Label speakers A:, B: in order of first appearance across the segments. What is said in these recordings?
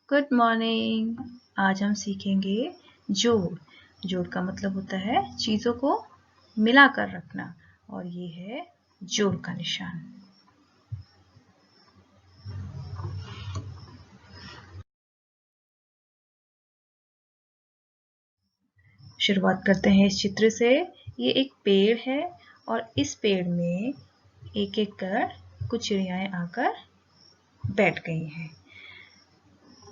A: Good morning. आज हम सीखेंगे जोड़। जोड़ का मतलब होता है चीज़ों को मिलाकर रखना और ये है जोड़ का निशान। शुरुआत करते हैं इस चित्र से। ये एक पेड़ है और इस पेड़ में एक एक कर कुछ चिड़ियाएं आकर बैठ गई हैं।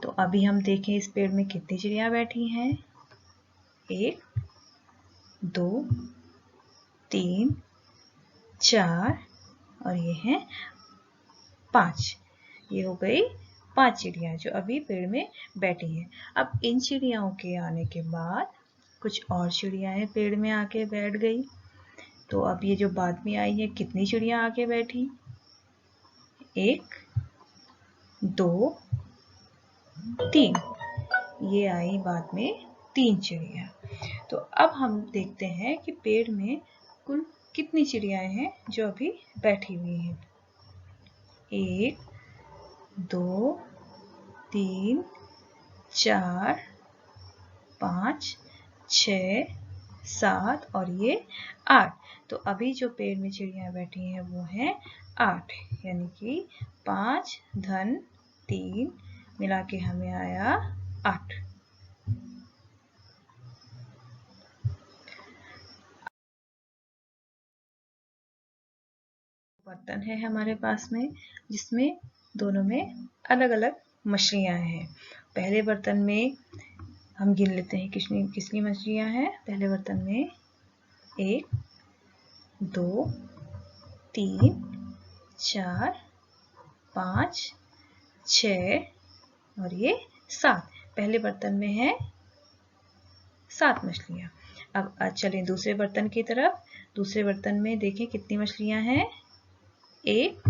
A: तो अभी हम देखें इस पेड़ में कितनी चिड़िया बैठी हैं। 1 2 3 4 और ये हैं 5। ये हो गई 5 चिड़िया जो अभी पेड़ में बैठी हैं। अब इन चिड़ियाओं के आने के बाद कुछ और चिड़ियाएं पेड़ में आके बैठ गई। तो अब ये जो बाद में आई है कितनी चिड़िया आके बैठी? 1 2 3। ये आई बाद में 3 चिड़िया। तो अब हम देखते हैं कि पेड़ में कुल कितनी चिड़ियाएं हैं जो अभी बैठी हुई हैं। 1 2 3 4 5 6 7 और ये 8। तो अभी जो पेड़ में चिड़िया बैठी हैं वो हैं 8, यानी कि 5 धन 3 मिला के हमें आया 8। बर्तन है हमारे पास में जिसमें दोनों में अलग अलग मछलियां हैं। पहले बर्तन में हम गिन लेते हैं कितनी कितनी मछलियां हैं। पहले बर्तन में 1 2 3 4 5 6 और ये 7। पहले बर्तन में है 7 मछलियां। अब चलें दूसरे बर्तन की तरफ। दूसरे बर्तन में देखें कितनी मछलियां हैं। 1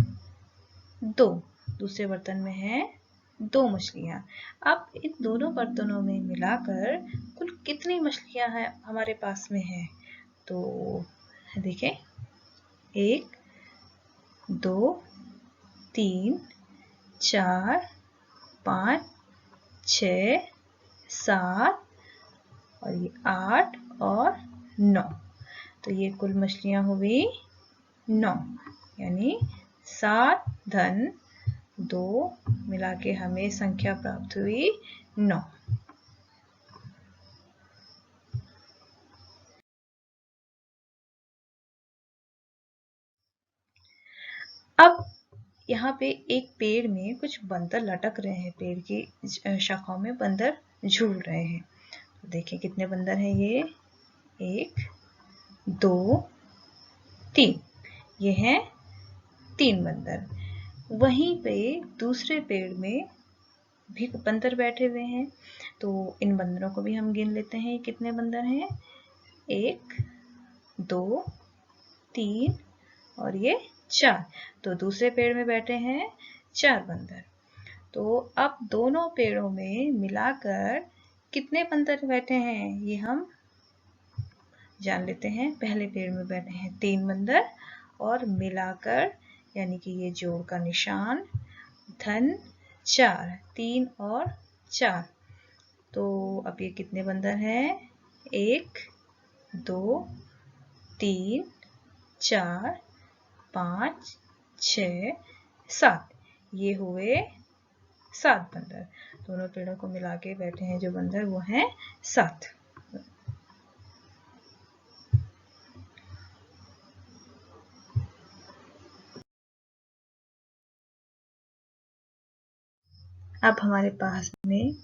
A: 2। दूसरे बर्तन में है 2 मछलियां। अब इन दोनों बर्तनों में मिलाकर कुल कितनी मछलियां हैं हमारे पास में है? तो देखें 1 2 3 4 5 6 7 और ये 8 और 9। तो ये कुल मछलियां हुई 9, यानी 7 धन 2 मिला के हमें संख्या प्राप्त हुई 9। अब यहाँ पे एक पेड़ में कुछ बंदर लटक रहे हैं। पेड़ की शाखाओं में बंदर झूल रहे हैं। तो देखिए कितने बंदर हैं ये। 1 2 3। ये हैं 3 बंदर। वहीं पे दूसरे पेड़ में भी बंदर बैठे हुए हैं। तो इन बंदरों को भी हम गिन लेते हैं। कितने बंदर हैं? 1 2 3 और ये 4। तो दूसरे पेड़ में बैठे हैं 4 बंदर। तो अब दोनों पेड़ों में मिलाकर कितने बंदर बैठे हैं ये हम जान लेते हैं। पहले पेड़ में बैठे हैं 3 बंदर और मिलाकर यानी कि ये जोड़ का निशान धन 4, 3 और 4। तो अब ये कितने बंदर हैं? 1 2 3 4 5 6 7। ये हुए 7 बंदर। दोनों पेड़ों को मिला के बैठे हैं जो बंदर वो हैं 7। अब हमारे पास में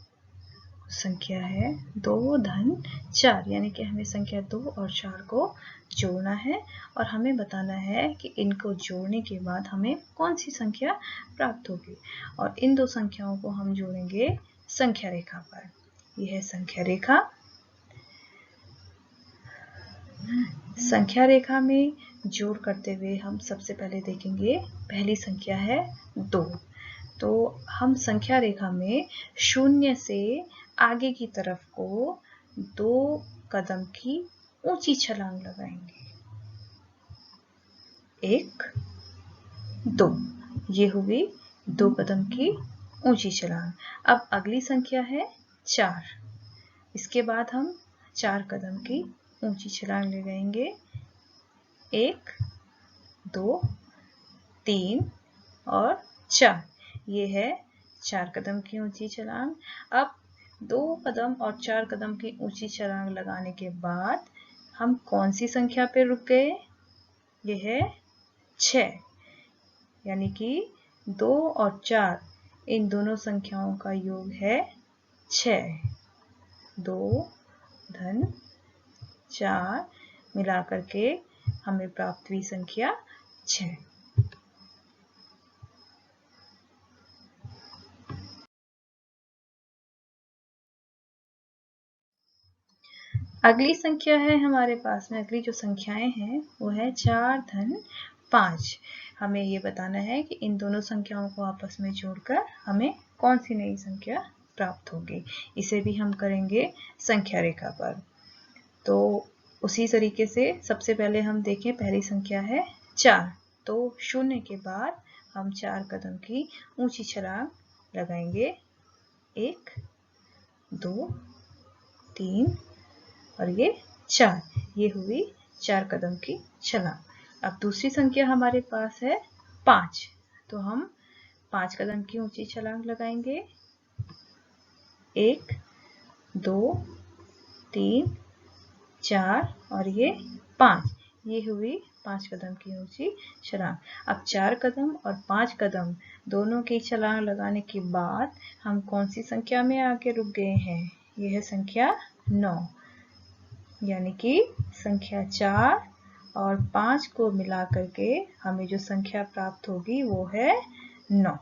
A: संख्या है 2 धन 4, यानी कि हमें संख्या 2 और 4 को जोड़ना है और हमें बताना है कि इनको जोड़ने के बाद हमें कौन सी संख्या प्राप्त होगी। और इन दो संख्याओं को हम जोड़ेंगे संख्या रेखा पर। यह है संख्या रेखा। संख्या रेखा में जोड़ करते हुए हम सबसे पहले देखेंगे पहली संख्या है 2। तो हम संख्या रेखा में 0 से आगे की तरफ को 2 कदम की ऊंची छलांग लगाएंगे। 1 2। ये हुई 2 कदम की ऊंची छलांग। अब अगली संख्या है 4। इसके बाद हम 4 कदम की ऊंची छलांग लगाएंगे। 1, 2, 3 और 4। ये है 4 कदम की ऊंची छलांग। अब 2 कदम और 4 कदम की ऊंची छलांग लगाने के बाद हम कौन सी संख्या पे रुक गए? ये है 6, यानी कि 2 और 4 इन दोनों संख्याओं का योग है 6। 2 धन 4 मिला करके हमें प्राप्त हुई संख्या 6। अगली संख्या है हमारे पास में, अगली जो संख्याएं हैं वो है 4 धन 5। हमें ये बताना है कि इन दोनों संख्याओं को आपस में जोड़कर हमें कौन सी नई संख्या प्राप्त होगी। इसे भी हम करेंगे संख्या रेखा पर। तो उसी तरीके से सबसे पहले हम देखें, पहली संख्या है 4, तो 0 के बाद हम 4 कदम की ऊंची छलांग लगाएंगे। 1, 2, 3 और ये 4। ये हुई 4 कदम की छलांग। अब दूसरी संख्या हमारे पास है 5, तो हम 5 कदम की ऊंची छलांग लगाएंगे। 1, 2, 3, 4 और ये 5। ये हुई 5 कदम की ऊंची छलांग। अब 4 कदम और 5 कदम दोनों की छलांग लगाने के बाद हम कौन सी संख्या में आके रुक गए हैं? यह है संख्या 9, यानी कि संख्या 4 और 5 को मिला करके हमें जो संख्या प्राप्त होगी वो है 9।